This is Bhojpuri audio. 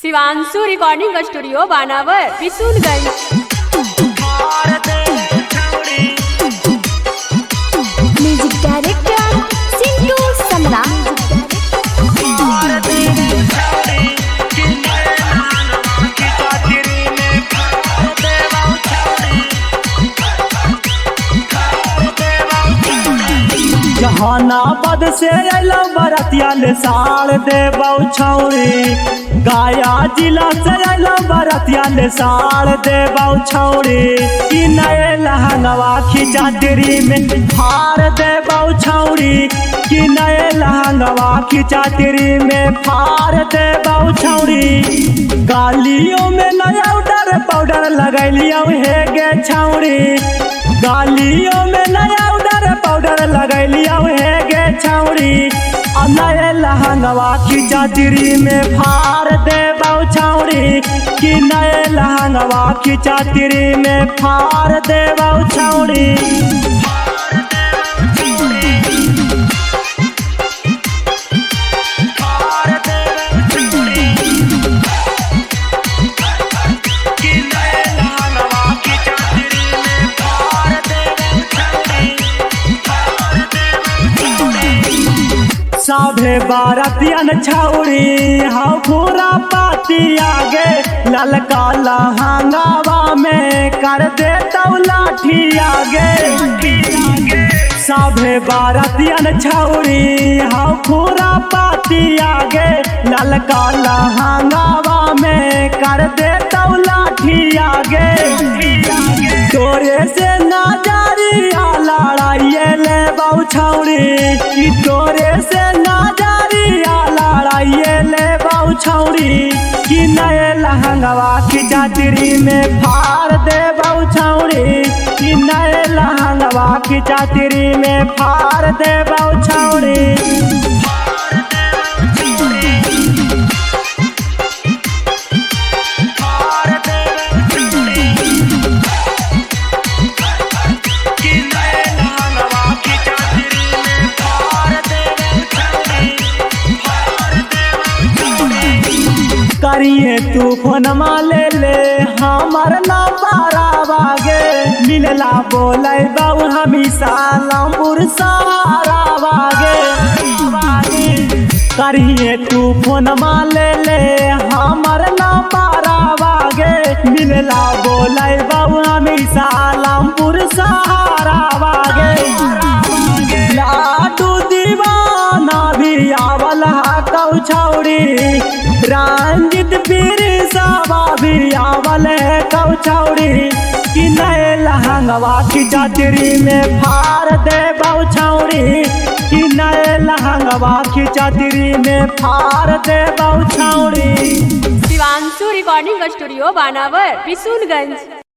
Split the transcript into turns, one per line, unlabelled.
शिवांशु रिकॉर्डिंग स्टूडियो बानावर बिशुनगंज।
म्यूजिक डायरेक्टर सिंटू सम्राट।
जहानाबाद से अलो बरतिया ले साड़ दे छौड़ी, गाया जिला से अलो बरतिया ले साड़ दे छौड़ी, कि नए लहंगवा खिंचा तेरी में फाड़ दे छौड़ी, कि नए लहंगवा खिंचा तेरी में फाड़ दे छौड़ी। गालियों में नया पाउडर लगैलियो हे गे छौड़ी, गालियों में नया पाउडर लगैलियो हे गे छौड़ी, नए लहंगवा खिंचा तेरी में फाड़ दे छौड़ी, कि नए लहंगवा खिंचा तेरी में फाड़ दे छौड़ी। साभे बारतियन छौड़ी हाँ पूरा पाती आगे, ललका लहंगावा में कर दे लाठी आगे। साभे बारतियन छौड़ी हाँ पूरा पाती आगे, ललका लहंगावा में कर दे लाठी आगे। तोरे से ना जारिया लड़ाइए ले छौड़ी, कि तोरे से ना जारिया लड़ाइए ले छौड़ी, कि नए लहंगवा खिंचा तेरी में फाड़ दे छौड़ी, कि नए लहंगवा खिंचा तेरी में फाड़ दे छौड़ी। करिए तू फोनमा ले ले हमार नंबर आवागे, मिलला बोले बाबू हमेशा लंबुर सहारा वागे। करिए तू फोनमा ले ले हमार नंबर आवागे, मिलला बोले बाबू हमेशा लंबुर सहारा वागे। लाडू दीवाना भी आवला कौ छौड़ी, रंजित पीर सावा भी आवल कौ छौड़ी, कि नए लहंगवा खिंचा तेरी में फाड़ दे छौड़ी, कि नए लहंगवा खिंचा तेरी में फाड़ दे छौड़ी।
शिवांशु रिकॉर्डिंग स्टूडियो बानावर बिशुनगंज।